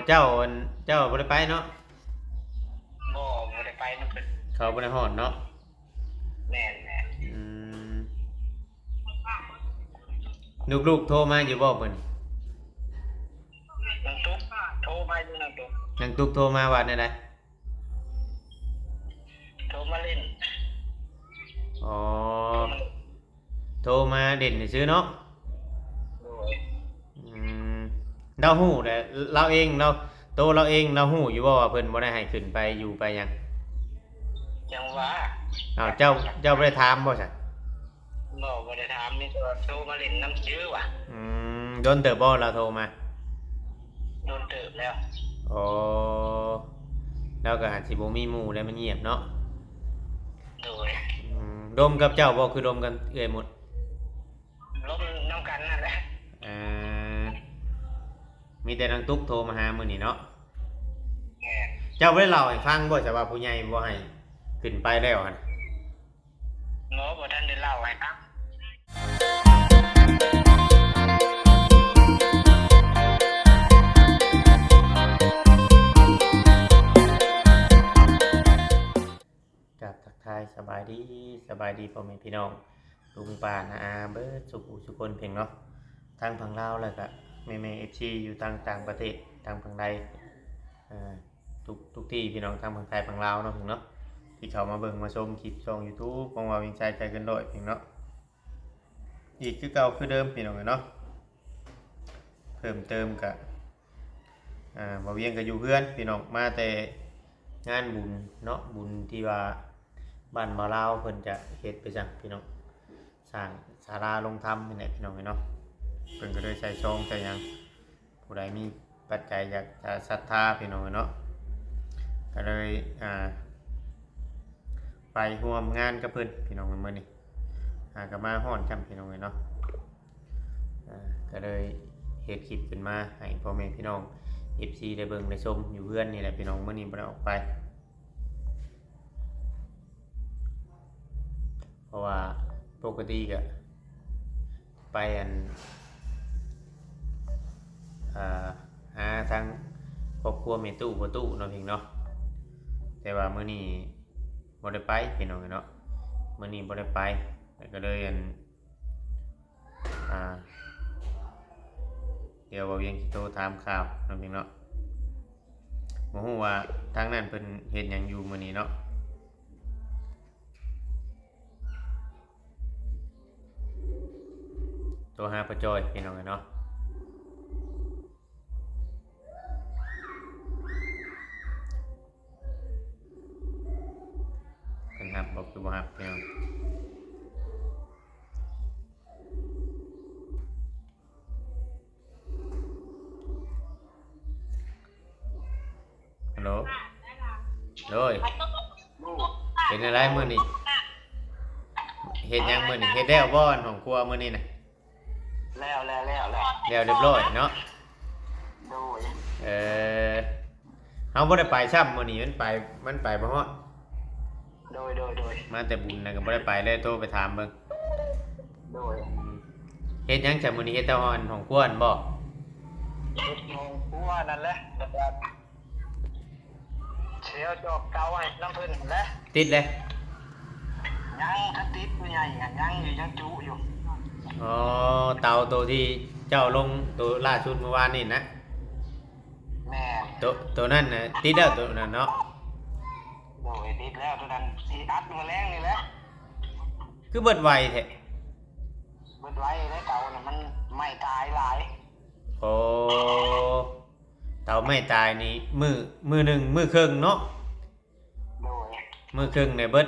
เจ้าเจ้าบ่ได้ไปเนาะบ่ได้ไปนำเพิ่นเขาบ่ได้ฮอดเนาะแม่นอืมลูกๆโทรมาอยู่บ่เพิ่นๆน้องตุ๊กโทรมาอยู่น้องตุ๊กนางตุ๊กโทรมาว่าแนวใดโทรมาเล่นอ๋อโทรมาเด่นซื้อเนาะโดยอืมเราฮู้แต่เราเองเราโตเราเองเราฮู้อยู่บ่ว่าเพิ่นบ่ได้ให้ขึ้นไปอยู่ไปหยังจังหว่าอ้าวเจ้าบ่ได้ถามบ่ซั่นบ่ได้ถามมีแต่ว่าโทรมาเล่นน้ำชื่อว่ะโดนเติบบ่เราโทรมาโดนเติบแล้วอ๋อเราก็อาจสิบ่มีหมู่แล้วมันเงียบเนาะโดยดมกับเจ้าบ่คือดมกันเอื้อยหมดล้มน้ำกันนั่นแหละอ่ามีแต่นางตุ๊กโทรมาหามื้อนี้เนาะเจ้าบ่ได้เล่าให้ฟังบ่ใช่ว่าผู้ใหญ่บ่ให้ขึ้นไปแล้วหั่นบ่ทันได้เล่าให้ฟังกับทักทายสบายดีพ่อแม่พี่น้องลุงป้าน้าอาเบิดสุขคนเพียงเนาะทางฝั่งลาวแล้วก็แม่ FC อยู่ต่างประเทศทางฝั่งใดทุกที่พี่น้องทางฝั่งไทยฝั่งลาวเนาะเพียงเนาะที่เขามาเบิ่งมาชมคลิปช่อง YouTube ของว่าวิ่งใจเกินร้อยเพียงเนาะอีกคือเก่าคือเดิมพี่น้องเนาะเพิ่มเติมกับบ่เวียงก็อยู่เพื่อนพี่น้องมาแต่งานบุญเนาะบุญที่ว่าบ้านบ่าวลาวเพิ่นจะเฮ็ดไปจังพี่น้องสร้างศาลาลงธรรมนี่แหละพี่น้องเนาะเพิ่นก็เลยใส่ซองใส่หยังผู้ใดมีปัจจัยอยากจะศรัทธาพี่น้องเนาะก็เลยไปร่วมงานกับเพิ่นพี่น้องมื้อนี้ก็มาฮ้อนจำพี่น้องเนาะก็เลยเฮ็ดคลิปขึ้นมาให้พ่อแม่พี่น้อง FC ได้เบิ่งได้ชมอยู่เพื่อนนี่แหละพี่น้องมื้อนี้บ่ได้ออกไปเพราะว่าปกติก็ไปหาทางครอบครัวแม่ตู้บ่ตู้เนาะพี่เนาะแต่ว่ามื้อนี้บ่ได้ไปพี่น้องเนาะมื้อนี้บ่ได้ไปก็เลยเดี๋ยวบ่เวียงสิโทรถามข่าวเนาะพี่เนาะบ่ฮู้ว่าทางนั้นเพิ่นเฮ็ดหยังอยู่มื้อนี้เนาะโทรหาป้าจอยพี่น้องเนาะเพิ่นรับบ่คือบ่รับพี่น้องฮัลโหลโดยเป็นอะไรมื้อนี้เฮ็ดหยังมื้อนี้เฮ็ดแล้วบ่ของครัวมื้อนี้น่ะแล้วแล้วเรียบร้อยเนาะโดยเฮาบ่ได้ไปซ้ำมื้อนี้มันไปบ่ฮอดโดยมาแต่บุญน่ะก็บ่ได้ไปเลยโทรไปถามเบิ่งโดยเฮ็ดหยังจ้ะมื้อนี้เฮ็ดแต่ฮ้อนของครัวนั่นบ่เฮ็ดของครัวนั่นแหละเชียวจอบเก่าให้น้ำเพิ่นแหละติดเลยยังถ้าติดผู้ใหญ่ยังอยู่ยังจุอยู่อ๋อเตาตัวที่เจ้าลงตัวล่าสุดเมื่อวานนี่นะแม่ตัวนั้นน่ะติดแล้วตัวนั้นเนาะโดยติดแล้วตัวนั้นสิอัดมื้อแรงนี่แหละคือเบิดไวแท้เบิดไว้แล้วเตาน่ะมันไหม้ตายหลายโอ้เตาไม่ตายนี่มือหนึ่งมือครึ่งเนาะโดยมือครึ่งเนี่ยเบิด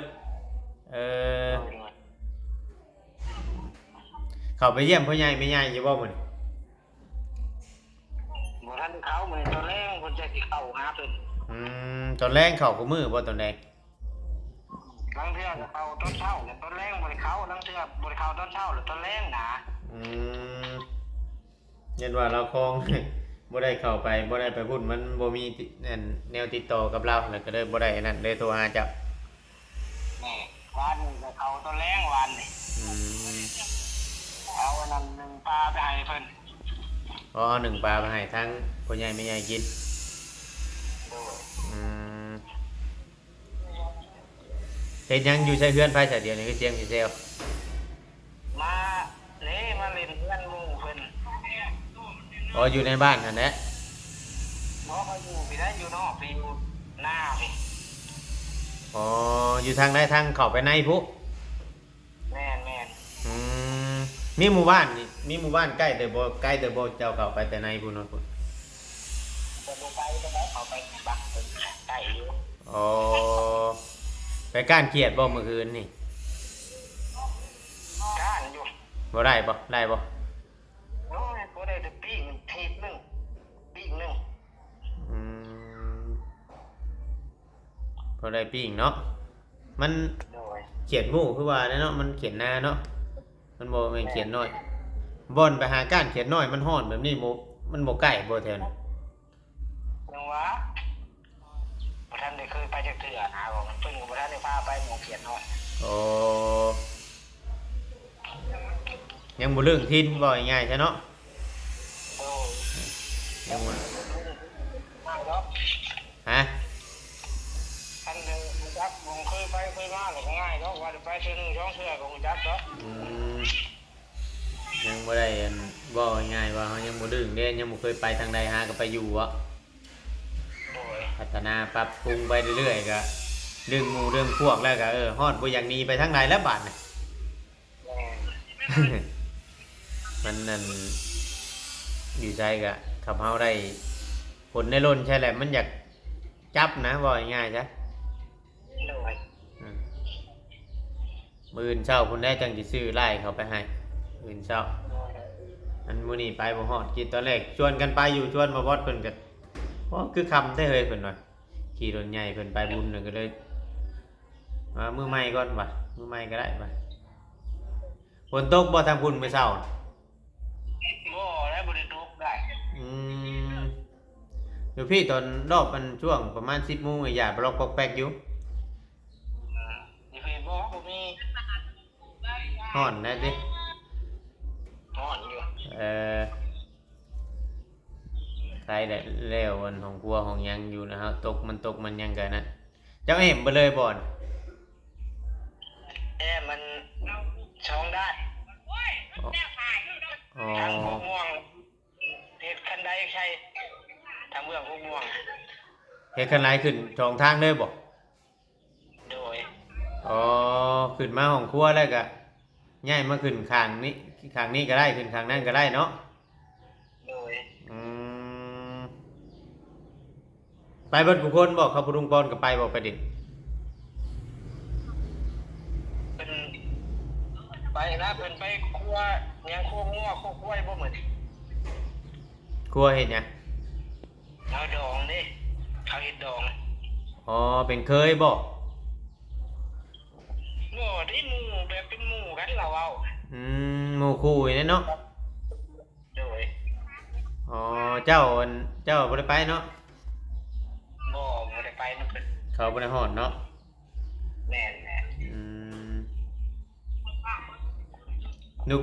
เขาไปเยี่ยมพ่อใหญ่ไม่ใหญ่อยู่บ่มื้อนี้บ่ทันเขามื้อตอนแรกเพิ่นจะสิเข้าหาเพิ่นตอนแรกเข้ากับมือบ่ตอนแรกบางเทื่อก็เข้าตอนเช้าแล้วตอนแรกบ่ได้เข้าบางเทื่อบ่ได้เข้าตอนเช้าแล้วตอนแรกนะเห็นว่าเราคง บ่ได้เข้าไปบ่ได้ไปพูดมันบ่มีแนวติดต่อกับเราแล้วก็เลยบ่ได้นั่นเลยโทรหาเจ้าแม่วันก็เข้าตอนแรกวันนี่เอาอันนั้น1ปลาไปให้เพิ่นอ๋อ1ปลาไปให้ทั้งพ่อใหญ่แม่ใหญ่กิน ฮ็ดหยังอยู่ใช้เฮือนไผซะเดี๋ยวนี้คือเสียงสิเซล มานี่มาเล่นเพื่อนหมู่เพิ่น อ๋ออยู่ในบ้านนั่นแหละ บ่เขาอยู่พี่ได้อยู่นอกพี่อยู่หน้าพี่ อ๋ออยู่ทางใดทางเข้าไปในพุ แม่น อืมมีหมู่บ้านนี่มีหมู่บ้านใกล้แต่บ่เจ้าเข้าไปแต่ในพุ่นเนาะพุ่น จะบ่ไปก็ได้เขาไปบักเพิ่นใกล้อยู่ อ๋อไปก้านเขียดบ่เมื่อคืนนี่ ก้านอยู่ บ่ได้บ่ได้บ่ โอ้ยบ่ได้แต่ปีกทีบหนึงปีกหนึง อืมบ่ได้ปิ้งเนาะมัน โดย เขียดหมู่คือว่าเนาะมันเขียนนาเนาะมันบ่แม่นเขียนน้อยบ่อนไปหาก้านเขียนน้อยมันฮ้อนแบบนี้มันบ่ใกล้บ่แถวนั้น ยังวะบ่ทันได้เคยไปจักเทื่อนะบอกมันเพิ่นก็บ่ทันได้พาไปหมู่เขียนน้อย โอ้ยังบ่เรื่องทินบ่ง่ายๆใช่เนาะ โอ้ย ยังบ่ ง่ายเนาะ ฮะ คันหนึงรู้จักบ่เคยไปเคยมาก็ง่ายเนาะว่าจะไปเทื่อหนึงสองเทื่อก็รู้จักเนาะ อืมยังบ่ได้อันบ่ง่ายๆว่าเฮายังบ่ดึงเด้ยังบ่เคยไปทางใดหาก็ไปอยู่อ่ะ โดย พัฒนาปรับปรุงไปเรื่อยๆก็เรื่องหมู่เรื่องพวกแล้วก็ฮอดบ่อยากหนีไปทางใดแล้วบาดน่ะ แม่น มันนั่นอยู่ใจก็ขับเฮาได้ผลในล้นใช่แหละมันอยากจับนะว่าง่ายๆซะ โดย อืมมื้ออื่นเช้าพุ่นได้จังสิซื้อไล่เขาไปให้มื้ออื่นเช้าอันมื้อนี้ไปบ่ฮอดคิดตอนแรกชวนกันไปอยู่ชวนมาบอดเพิ่นก็คือคำได้เฮ้ยเพิ่นว่าขี่รถใหญ่เพิ่นไปบุญน่ะก็เลยมามื้อใหม่ก่อนว่ะมื้อใหม่ก็ได้ว่ะฝนตกบ่ทางพุ่นมื้อเช้าน่ะ บ่ได้บ่ได้ตกได้ อืมอยู่พี่ตอนรอบมันช่วงประมาณ10:00 นอย่าบล็อกปอกแป๊กอยู่ นี่พี่บ่มี ฮ้อนนะติ ฮ้อนอยู่ เอ่อใครได้แล้วอันของครัวของหยังอยู่นะครับตกมันยังกันนะเจ้าเอ็มไปเลยบ่อน แต่มันช่องได้ อ๋อ ทางพวกม่วงเฮ็ดคันใดใช่ทางเมืองพวกม่วง เฮ็ดคันไลขึ้นสองทางเลยบ่ โดย อ๋อขึ้นมาของครัวแล้วก็ย้ายมาขึ้นข้างนี้ก็ได้ขึ้นข้างนั้นก็ได้เนาะ โดย อืมไปเบิดผู้คนบ่ครับผู้ลุงปอนก็ไปบ่ไปดิ เป็นไปนะเป็นไปครัวยังครัวงัวครัวกล้วยบ่เหมือน ครัวเฮ็ดหยัง เอาดองดิเขาเฮ็ดดอง อ๋อเป็นเคยบ่ หม้อที่หมู่แบบเป็นหมู่กันเราเอา หมู่คู่นี่เนาะ โดย อ๋อเจ้าบ่ได้ไปเนาะ บ่ได้ไปนำเพิ่น เขาบ่ได้ฮอดเนาะ แม่น อืม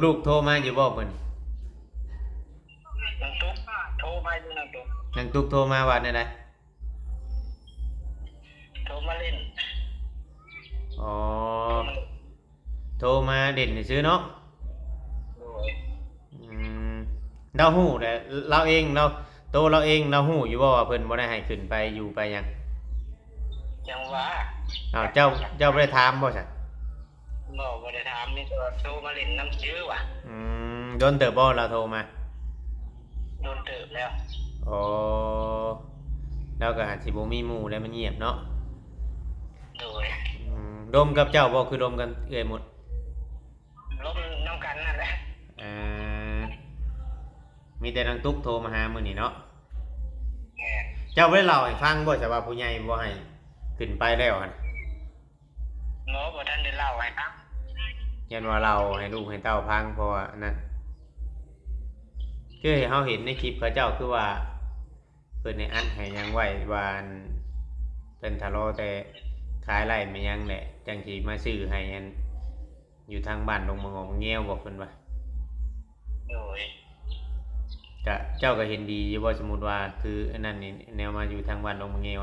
ลูกๆโทรมาอยู่บ่เพิ่น น้องตุ๊กโทรมาอยู่น้องตุ๊ก นางตุกโทรมาว่าได้ได โทรมาเล่น อ๋อโทรมาเด่นซื่อเนาะ โดย อืมเราฮู้แหละเราเองเราโตเราเองเราฮู้อยู่บ่ว่าเพิ่นบ่ได้ให้ขึ้นไปอยู่ไปหยัง จังว่า อ้าวเจ้าบ่ได้ถามบ่ซั่น บ่ได้ถามนี่ก็โทรมาเล่นน้ำชื่อว่ะ โดนเติบบ่เราโทรมา โดนเติบแล้ว อ๋อแล้วก็อาจสิบ่มีหมู่แล้วมันเงียบเนาะ โดย ดมกับเจ้าบ่คือดมกันเอื้อยหมด ลบน้ำกันนั่นแหละ อ่ามีแต่นางตุ๊กโทรมาหามื้อนี้เนาะ แหม่ เจ้าบ่ได้เล่าให้ฟังบ่ใช่ว่าผู้ใหญ่บ่ให้ขึ้นไปแล้วหั่น หมอบ่ทันได้เล่าให้ฟัง ยันว่าเราให้ลูกให้เต้าพังเพราะว่าอันนั้นคือเฮาเห็นในคลิปเขาเจ้าคือว่าเพิ่นในอันให้หยังไว้ว่าอันเป็นทะเลาะแต่ขายไร่ไม่ยังแหละจังสิมาซื้อให้อันอยู่ทางบ้านลงมางอมเงี้ยวบอกเพิ่นว่า โดย ก็เจ้าก็เห็นดีอยู่ว่าสมมุติว่าคืออันนั้นนี่แนวมาอยู่ทางบ้านลงมางเงี้ยว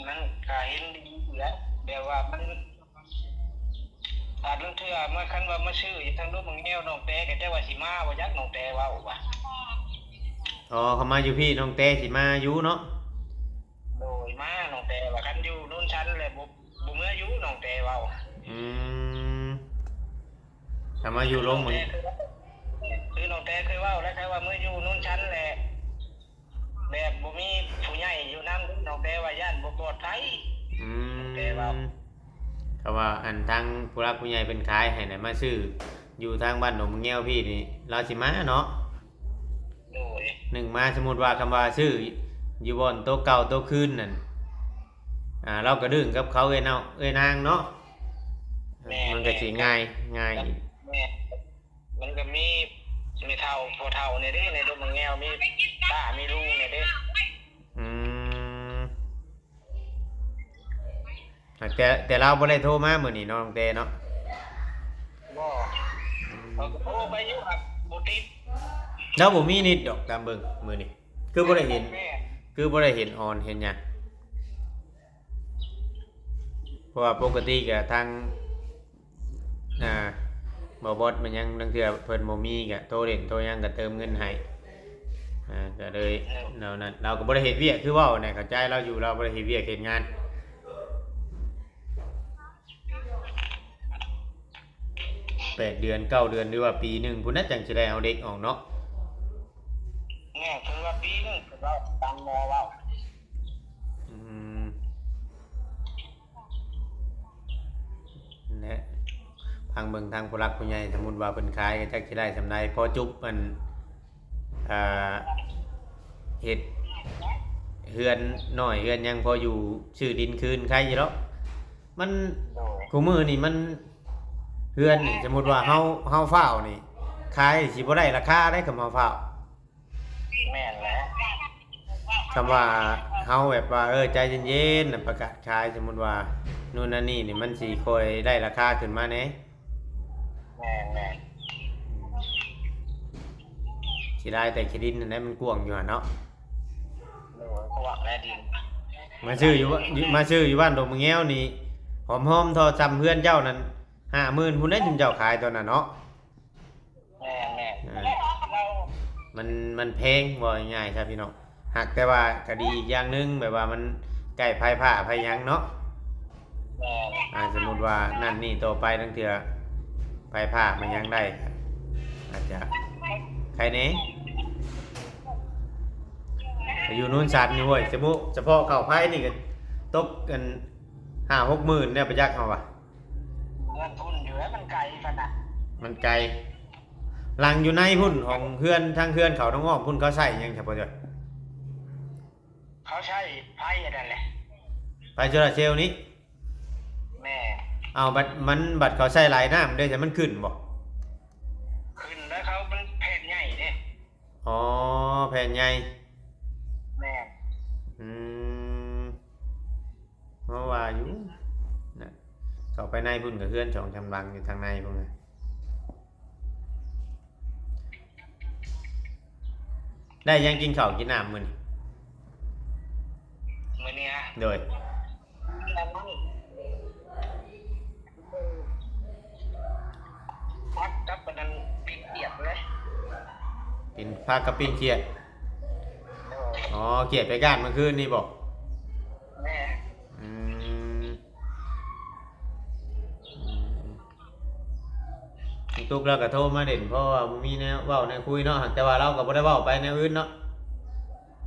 มันก็เห็นดีอยู่แล้ว แบบว่ามันอาจเรื่องเทื่อเมื่อคันว่ามาชื่ออยู่ทางรูปมึงแนวน้องแต่ก็จะว่าสิมาบ่ยักน้องแต่เว้าว่า อ๋อเขามาอยู่พี่น้องเต้สิมาอยู่เนาะ โดยมาน้องแต่ว่าคันอยู่นู่นชั้นเลยบ่เมื่ออยู่น้องแต่เว้า อืมถ้ามาอยู่ลงเหมือน คือน้องแต่เคยเว้าแล้วแต่ว่าเมื่ออยู่นู่นชั้นแหละแบบบ่มีผู้ใหญ่อยู่นำน้องแต่ว่าย่านบ่ปลอดภัย อืม แต่ว่า เขาว่าอันทางผู้รักผู้ใหญ่เป็นขายให้น่ะมาซื้ออยู่ทางบ้านหนองแง้วพี่นี่เราสิมาเนาะ โดย หนึ่งมาสมมุติว่าคำว่าซื้ออยู่บนโต๊ะเก่าโต๊ะคืนนั่นเราก็ดึงกับเขาเอ้ยเนาะเอ้ยนางเนาะมันก็สิง่ายง่ายอีก แม่มันก็มีเฒ่าพ่อเฒ่าเนี่ยเด้ในรูปมึงแนวมีป้ามีลุงเนี่ยเด้ อืมแต่เราบ่ได้โทรมามื้อนี้เนาะน้องเต้เนาะ บ่เขาก็โทรไปอยู่ครับบ่ติด เราบ่มีนิดดอกตามเบิ่งมื้อนี้คือบ่ได้เห็น แม่ คือบ่ได้เห็นออนเห็นหยังเพราะว่าปกติก็ทางบ่บอสมันยังบางเทื่อเพิ่นบ่มีก็โทรเล่นโทรหยังก็เติมเงินให้ก็เลยแนวนั้นเราก็บ่ได้เฮ็ดเวียกคือเว้าเนี่ยเข้าใจเราอยู่เราบ่ได้เฮ็ดเวียกเฮ็ดงาน8 เดือน9 เดือนหรือว่าปีหนึงพุ่นน่ะจังสิได้เอาเด็กออกเนาะ แม่คือว่าปีนึงคือว่าตามหมอเว้า อืมและทางเบิ่งทางผู้รักผู้ใหญ่สมมุติว่าเพิ่นขายก็จักสิได้สำใดพอจุบมันอ่าเฮ็ดเฮือนน้อยเฮือนหยังพออยู่ชื่อดินคืนใครอยู่เนาะมัน โดย คู่มือนี่มันเฮือนนี่สมมุติว่าเฮาฟ้าวนี่ขายสิบ่ได้ราคาได้กับเฮาฟ้าว แม่นแหละ คำว่าเฮาแบบว่าใจเย็นๆน่ะประกาศขายสมมุติว่านู่นนั่นนี่นี่มันสิค่อยได้ราคาขึ้นมาแหน่ แม่นแม่น สิได้แต่เครดิตนั่นแหละมันกว้างอยู่หั่นเนาะ โดยเขาว่าแม่ดิน มาซื้ออยู่มาซื้ออยู่บ้านดงมะแง้วนี่หอมๆทอจำเพื่อนเจ้านั้น50,000พุ่นได้ถึงเจ้าขายตัวนั้นเนาะ แม่นแม่น เรา มันแพงบ่ง่ายๆครับพี่น้องหักแต่ว่าก็ดีอีกอย่างหนึงแบบว่ามันใกล้ภัยผ้าภัยหยังเนาะ แม่น สมมุติว่านั่นนี่ต่อไปทั้งเทื่อภัยผ้ามันยังได้อาจจะใครเน่อยู่นู่นสัตว์นี่เว้ยสมมุติเฉพาะข้าวไผ่นี่ก็ตกกัน5-6 หมื่นเนี่ยประหยัดเฮาว่ะ เงินทุนอยู่แล้วมันไกลขนาด มันไกลหลังอยู่ในพุ่นของเพื่อนทางเพื่อนเขาต้องอ้อมพุ่นเขาใส่หยังเฉพาะจ้ะ เขาใช้ไพ่นั่นแหละ ไปโซลาร์เซลล์นี้ แม่ เอาบัตรเขาใส่หลายน้ำได้แต่มันขึ้นบ่ ขึ้นแล้วเขามันแผ่นใหญ่เนี่ย อ๋อแผ่นใหญ่ แม่ อืมเพราะว่าอยู่นะเขาไปในพุ่นกับเพื่อนสองชำลังอยู่ทางในพุ่นน่ะได้ยังกินข้าวกินน้ำมื้อนี้ มื้อนี้ฮะ โดย แล้วมันพักกับมันปิดเปียกเลย กินปลากระปิ้งเขียด โดย อ๋อเขียดไปก้านเมื่อคืนนี่บอก แม่ อืมตุกเราก็โทรมาเด่นเพราะว่าบ่มีแนวเว้าแนวคุยเนาะแต่ว่าเราก็บ่ได้เว้าไปแนวอื่นเนาะ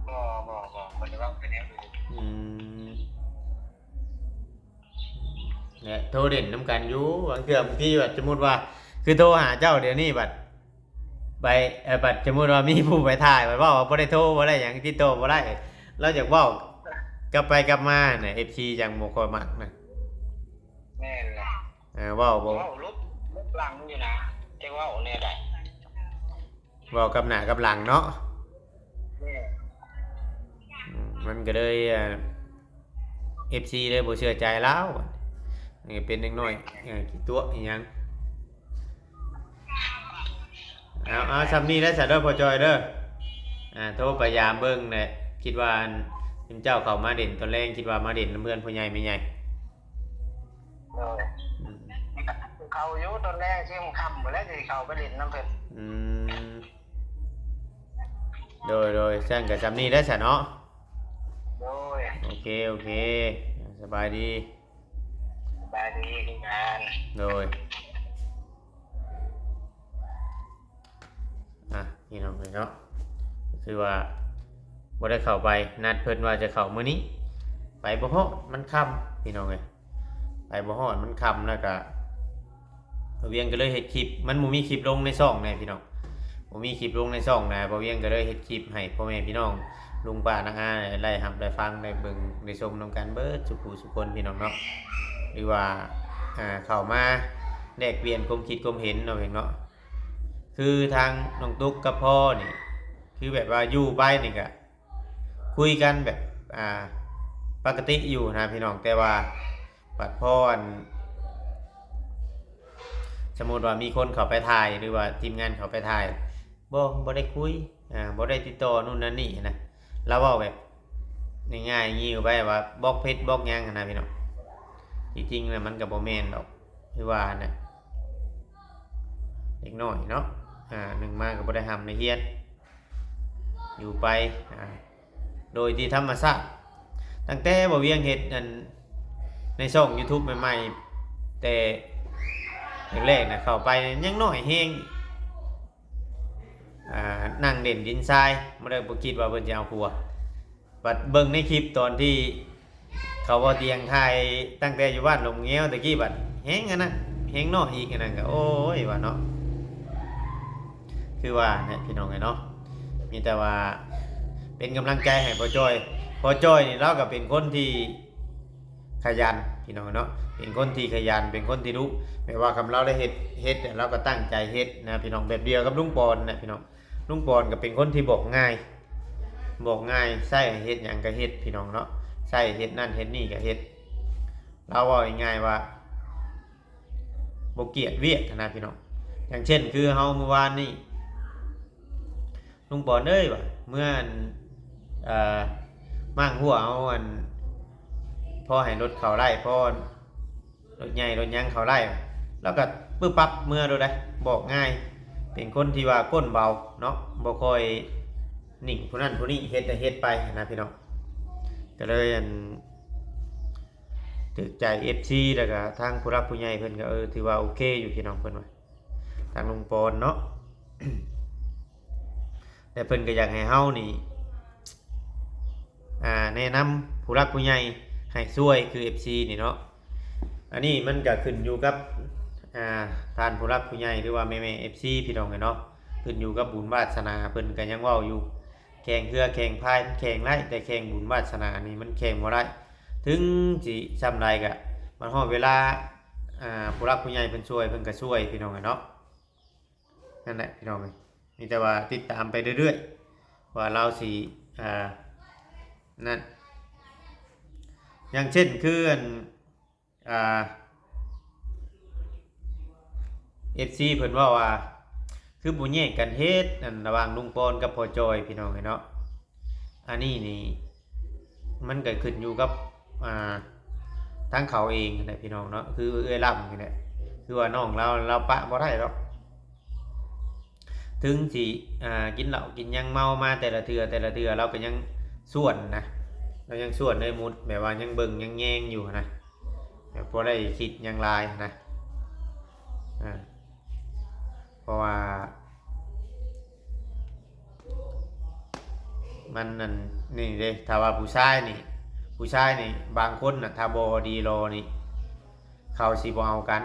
บ่คนจะว่าเป็นแนวอื่น อืมเนี่ยโทรเด่นน้ำกันอยู่บางเทื่อบางทีแบบสมมุติว่า คือโทรหาเจ้าเดี๋ยวนี้บัดไปบัดสมมุติว่ามีผู้ไปถ่ายบัดเว้าว่าบ่ได้โทรบ่ได้หยังติดต่อบ่ได้เราอยากเว้ากลับไปกลับมาน่ะ FC จังบ่ค่อยมักนะ แม่นแหละ เว้าบ่ เว้าลุกหลังอยู่นะจะเว้าเนี่ยได้ เว้ากับหน้ากับหลังเนาะ แม่ มันก็เลยFC เลยบ่เชื่อใจเรานี่เป็นเด็กน้อยขี้ตัวอีหยังเอาซ้ำนี้แล้วซะเด้อพ่อจอยเด้อโทรพยายามเบิ่งแหละคิดว่าเจ้าเข้ามาเด่นตอนแรกคิดว่ามาเด่นนำเพื่อนผู้ใหญ่ไม่ใหญ่ โดย อืม เขาอยู่ตอนแรกที่มันคำหมดแล้วที่เขาไปเล่นน้ำเพิ่น อืมโดยแจ้งกับจำนี่ได้ซะเนาะ โดย โอเคสบายดี สบายดีคืองาน โดยพี่น้องเนาะคือว่าบ่ได้เข้าไปนัดเพิ่นว่าจะเข้ามื้อนี้ไปบ่ฮอดมันค่ำพี่น้องเอ้ยไปบ่ฮอดมันค่ำแล้วก็บ่เวียงก็เลยเฮ็ดคลิปมันบ่มีคลิปลงในช่องแน่พี่น้องบ่มีคลิปลงในช่องนะบ่เวียงก็เลยเฮ็ดคลิปให้พ่อแม่พี่น้องลุงป้าน้าอาได้รับได้ฟังได้เบิ่งได้ชมนํกันเบิดทุกผู้ทุกคนพี่น้องเนาะหรือว่าเข้ามาแลกเปลี่ยนความคิดความเห็นเนาะพี่เนาะคือทางน้องตุ๊กกับพ่อนี่คือแบบว่าอยู่ไปนี่ก็คุยกันแบบปกติอยู่นะพี่น้องแต่ว่าปัดพ่อสมมติว่ามีคนเขาไปถ่ายหรือว่าทีมงานเขาไปถ่ายบ่ได้คุยบ่ได้ติดต่อนู่นนั่นนี่นะเราเว้าแบบง่ายๆงี้อยู่ไปว่าบล็อกเพจบล็อกหยังนะพี่น้องจริงๆแล้วมันก็บ่แม่นดอกคือว่านะเด็กน้อยเนาะหนึ่งมาก็บ่ได้ทำในเฮียนอยู่ไปโดยที่ธรรมชาติตั้งแต่บ่เวียงเฮ็ดในช่อง YouTube ใหม่ๆแต่แรกๆนะเข้าไปยังน้อยแฮงนั่งเด่นดินทรายบ่ได้บ่คิดว่าเพิ่นจะเอาผัวบัดเบิ่งในคลิปตอนที่เขาบ่เตียงไทยตั้งแต่อยู่บ้านลงเงี้ยวตะกี้บัดแฮงอันนั้นแฮงน้อยอีกอันนั้นก็โอ้ยว่าเนาะคือว่าเนี่ยพี่น้องไงเนาะมีแต่ว่าเป็นกำลังใจให้พ่อจ้อยนี่เราก็เป็นคนที่ขยันพี่น้องเนาะเป็นคนที่ขยันเป็นคนที่รู้ไม่ว่าคำเราได้เฮ็ดเราก็ตั้งใจเฮ็ดนะพี่น้องแบบเดียวกับลุงปอนนะพี่น้องลุงปอนก็เป็นคนที่บอกง่ายใส่เฮ็ดหยังก็เฮ็ดพี่น้องเนาะใส่เฮ็ดนั่นเฮ็ดนี่ก็เฮ็ดเราว่าง่ายๆว่าบ่เกลียดเวียกนะพี่น้องอย่างเช่นคือเฮาเมื่อวานนี้ลุงปอนเอ้ยว่าเมื่อมั่งหัวเอาพอให้รถเขาไล่พอรถใหญ่รถยังเขาไล่แล้วก็ปึ๊บปั๊บเมื่อดูได้บอกง่ายเป็นคนที่ว่าก้นเบาเนาะบ่ค่อยนิ่งผู้นั้นผู้นี้เฮ็ดไปนะพี่น้องก็เลยตึกใจ FC แล้วก็ทางผู้รักผู้ใหญ่เพิ่นก็ถือว่าโอเคอยู่พี่น้องเพิ่นว่าทางลุงปอนเนาะ แต่เพิ่นก็อยากให้เฮานี่แนะนำผู้รักผู้ใหญ่ให้ช่วยคือ FC นี่เนาะอันนี้มันก็ขึ้นอยู่กับท่านผู้รักผู้ใหญ่หรือว่าแม่ๆ FC พี่น้องเนาะขึ้นอยู่กับบุญวาสนาเพิ่นก็ยังเว้าอยู่แข่งเครือแข่งพายแข่งได้แต่แข่งบุญวาสนานี่มันแข่งบ่ได้ถึงสิซ้ำใดก็มันฮอดเวลาผู้รักผู้ใหญ่เพิ่นช่วยเพิ่นก็ช่วยพี่น้องเนาะนั่นแหละพี่น้องมีแต่ว่าติดตามไปเรื่อยๆว่าเราสินั่นอย่างเช่นคือFC เพิ่นว่าคือบ่แยกกันเฮ็ดระหว่างลุงปอนกับพ่อจอยพี่น้องเนาะอันนี้นี่มันก็ขึ้นอยู่กับทั้งเขาเองนะพี่น้องเนาะคือเอื้อยล่ำนี่แหละคือว่าน้องเราปะบ่ได้หรอกถึงสิกินเหล้ากินยังเมามาแต่ละเทื่อเราก็ยังส่วนนะเรายังส่วนในมุดแบบว่ายังเบิ่งยังแยงอยู่นะแบบบ่ได้คิดยังลายนะเพราะว่ามันนั่นนี่เด้ถ้าว่าผู้ชายนี่บางคนน่ะถ้าบ่ดีรอนี่เขาสิบ่เอากัน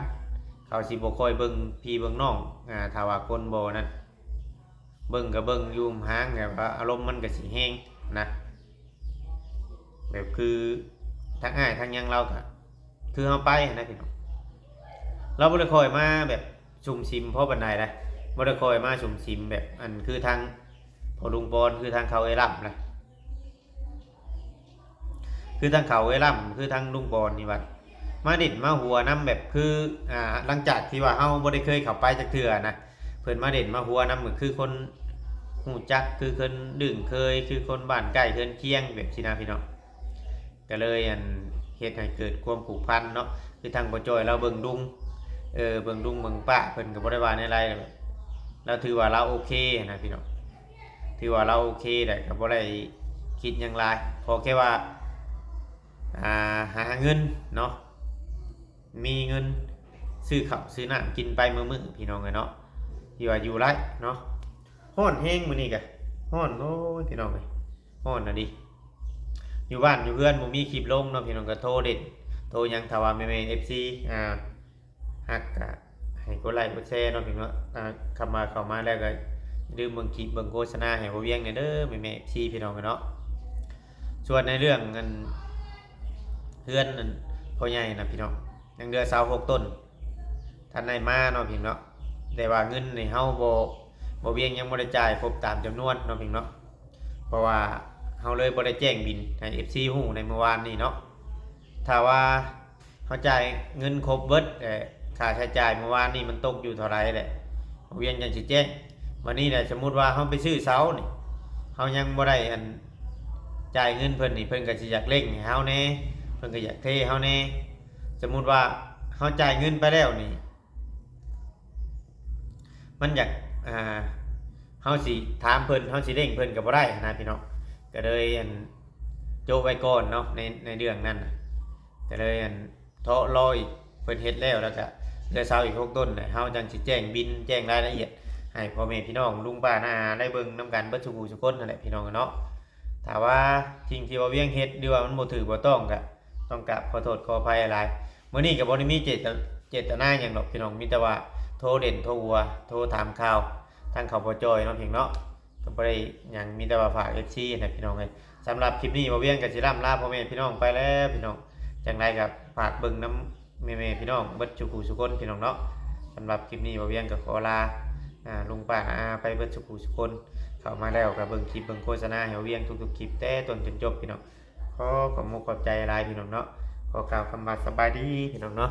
เขาสิบ่ค่อยเบิ่งพี่เบิ่งน้องถ้าว่าคนบ่นั่นเบิ่งก็เบิ่งอยู่ห่างแบบว่าอารมณ์มันก็สิแห้งนะแบบคือทั้งอ้ายทั้งยังเราก็คือเฮาไปนะพี่น้องเราบ่ได้ค่อยมาแบบสุ่มซิมเพราะบันไดนะบ่ได้ค่อยมาสุ่มซิมแบบคือทางพอลุงปอนคือทางเขาล่ำนะคือทางเขาล่ำคือทางลุงปอนนี่วัดมาดิดมาหัวน้ำแบบคือหลังจากที่ว่าเฮาบ่ได้เคยเข้าไปจักเทื่อนะเพิ่นมาเด่นมาหัวน้ำเหมือนคือคนหูจักคือคนดึงเคยคือคนบ้านใกล้เคินเคียงแบบสินะพี่น้องก็เลย เฮ็ดให้เกิดความผูกพันเนาะคือทางบ่จอยเราเบิ่งดุงเบิ่งดุงเบิ่งป้าเพิ่นก็บ่ได้ว่าในไรเราถือว่าเราโอเคนะพี่น้องถือว่าเราโอเคได้ก็บ่ได้คิดหยังหลายพอแค่ว่าหาเงินเนาะมีเงินซื้อข้าวซื้อน้ำกินไปมื้อๆพี่น้องเอ้ยเนาะที่ว่าอยู่ไรเนาะฮ้อนแฮงมื้อนี้ก็ฮ้อนโอ้ยพี่น้องเอ้ยฮ้อนน่ะดิอยู่บ้านอยู่เพื่อนบ่มีคลิปลงเนาะพี่น้องก็โทรเด็ดโทรยังถ้าว่าแม่ๆ FC ฮักก็ให้กดไลค์กดแชร์เนาะพี่น้องเข้ามาแล้วก็ลืมเบิ่งคลิปเบิ่งโฆษณาให้บ่เวียงเด้อแม่ๆ FC พี่น้องเนาะส่วนในเรื่องเงินเพื่อนนั่นพ่อใหญ่นะพี่น้องยังเดือ26ต้นท่านได้มาเนาะพี่น้องแต่ว่าเงินนี่เฮาบ่เวียงยังบ่ได้จ่ายครบตามจำนวนเนาะพี่น้องเพราะว่าเฮาเลยบ่ได้แจ้งบิลให้ FC ฮู้ในเมื่อวานนี้เนาะถ้าว่าเฮาจ่ายเงินครบเบิดค่าใช้จ่ายเมื่อวานนี้มันตกอยู่เท่าไหร่แหละบ่เวียงจังสิแจ้งวันนี้เนี่ยสมมุติว่าเฮาไปซื้อเสานี่เฮายังบ่ได้จ่ายเงินเพิ่นนี่เพิ่นก็สิอยากเร่งให้เฮาแน่เพิ่นก็อยากเทเฮาแน่สมมุติว่าเฮาจ่ายเงินไปแล้วนี่มันอยากเฮาสิถามเพิ่นเฮาสิเร่งเพิ่นก็บ่ได้นะพี่น้องก็เลยโจไว้ก่อนเนาะในเรื่องนั้นก็เลยเทาะรออีกเพิ่นเฮ็ดแล้วก็เหลือเสาอีก6ต้นเฮาจังสิแจ้งบิลแจ้งรายละเอียดให้พ่อแม่พี่น้องลุงป้าน้าอาได้เบิ่งนํกันเบิดทุกผู้ทุกคนนั่นแหละพี่น้องเนาะถ้าว่าสิ่งที่ว่าเวียงเฮ็ดหรือว่ามันบ่ถูกบ่ต้องก็ต้องกราบขอโทษขออภัยหลายมื้อนี้ก็บ่ได้มีเจตนาหยังดอกพี่น้องมีแต่ว่าโทรเด่นโทรวัวโทรถามข่าวทางเขาบ่จอยเนาะพี่น้องเนาะก็บ่ได้หยังมีแต่ว่าฝาก FC นะพี่น้องเอ้ยสำหรับคลิปนี้บ่เวียงก็สิร่ำลาพ่อแม่พี่น้องไปแล้วพี่น้องจังไดก็ฝากเบิ่งน้ำแม่ๆพี่น้องเบิดทุกผู้ทุกคนพี่น้องเนาะสำหรับคลิปนี้บ่เวียงก็ขอลาลุงป้าอาไปเบิดทุกผู้ทุกคนเข้ามาแล้วก็เบิ่งคลิปเบิ่งโฆษณาให้เวียงทุกๆคลิปแต่ต้นจนจบพี่น้องขอบคุณขอบใจหลายพี่น้องเนาะขอกล่าวคำว่าสบายดีพี่น้องเนาะ